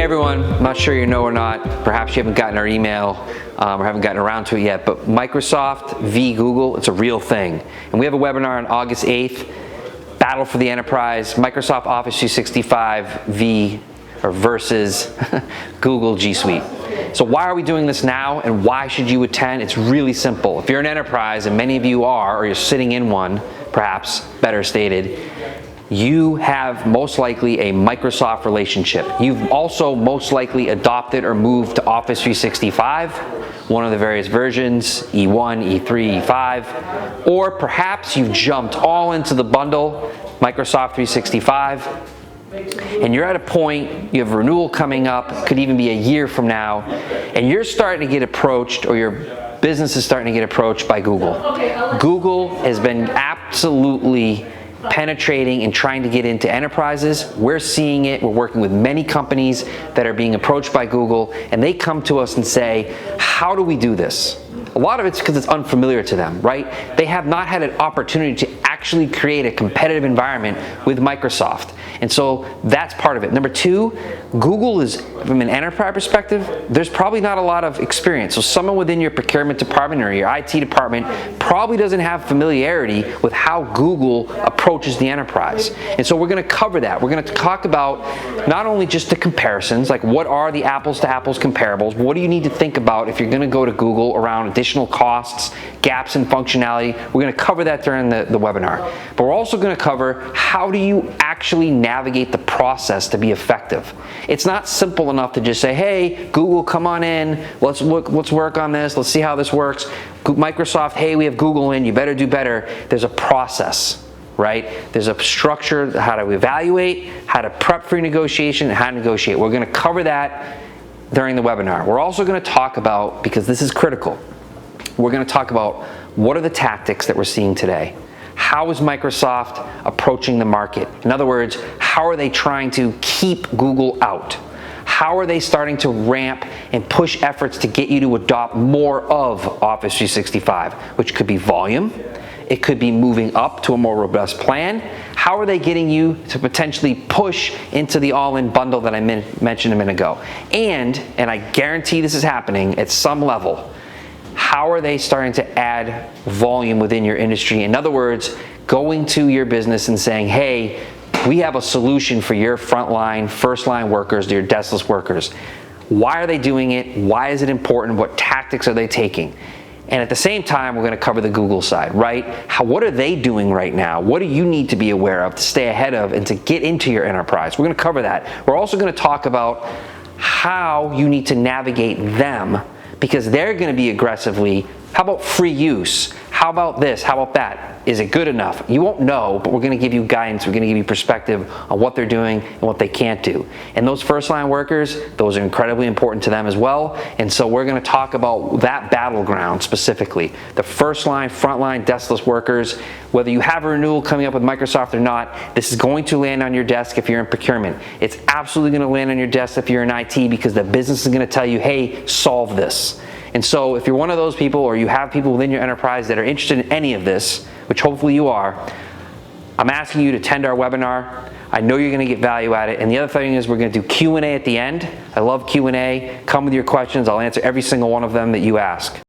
everyone, I'm not sure you know or not, perhaps you haven't gotten our email or haven't gotten around to it yet, but Microsoft v. Google, it's a real thing. And we have a webinar on August 8th, Battle for the Enterprise, Microsoft Office 365 versus Google G Suite. So why are we doing this now and why should you attend? It's really simple. If you're an enterprise, and many of you are, or you're sitting in one, perhaps better stated, you have most likely a Microsoft relationship. You've also most likely adopted or moved to Office 365, one of the various versions, E1, E3, E5, or perhaps you've jumped all into the bundle, Microsoft 365, and you're at a point, you have a renewal coming up, could even be a year from now, and you're starting to get approached, or your business is starting to get approached by Google. Google has been absolutely penetrating and trying to get into enterprises. We're seeing it. We're working with many companies that are being approached by Google, and they come to us and say, how do we do this? A lot of it's because it's unfamiliar to them, right? They have not had an opportunity to actually create a competitive environment with Microsoft. And so that's part of it. Number two, Google is, from an enterprise perspective, there's probably not a lot of experience. So someone within your procurement department or your IT department probably doesn't have familiarity with how Google approaches the enterprise. And so we're going to cover that. We're going to talk about not only just the comparisons, like what are the apples to apples comparables, what do you need to think about if you're going to go to Google around additional costs, gaps in functionality. We're going to cover that during the webinar. But we're also going to cover how do you actually navigate the process to be effective. It's not simple enough to just say, hey, Google, come on in, let's work on this, let's see how this works. Microsoft, hey, we have Google in, you better do better. There's a process, right? There's a structure, how to evaluate, how to prep for negotiation, and how to negotiate. We're going to cover that during the webinar. We're also going to talk about, because this is critical, we're going to talk about what are the tactics that we're seeing today. How is Microsoft approaching the market? In other words, how are they trying to keep Google out? How are they starting to ramp and push efforts to get you to adopt more of Office 365, which could be volume, it could be moving up to a more robust plan. How are they getting you to potentially push into the all-in bundle that I mentioned a minute ago? And I guarantee this is happening at some level, how are they starting to add volume within your industry? In other words, going to your business and saying, hey, we have a solution for your frontline, first-line workers, your deskless workers. Why are they doing it? Why is it important? What tactics are they taking? And at the same time, we're going to cover the Google side, right? What are they doing right now? What do you need to be aware of to stay ahead of and to get into your enterprise? We're going to cover that. We're also going to talk about how you need to navigate them, because they're going to be aggressively, how about free use? How about this? How about that? Is it good enough? You won't know, but we're going to give you guidance. We're going to give you perspective on what they're doing and what they can't do. And those first-line workers, those are incredibly important to them as well. And so we're going to talk about that battleground specifically. The first-line, front-line, deskless workers, whether you have a renewal coming up with Microsoft or not, this is going to land on your desk if you're in procurement. It's absolutely going to land on your desk if you're in IT, because the business is going to tell you, hey, solve this. And so if you're one of those people, or you have people within your enterprise that are interested in any of this, which hopefully you are, I'm asking you to attend our webinar. I know you're going to get value at it. And the other thing is we're going to do Q&A at the end. I love Q&A. Come with your questions. I'll answer every single one of them that you ask.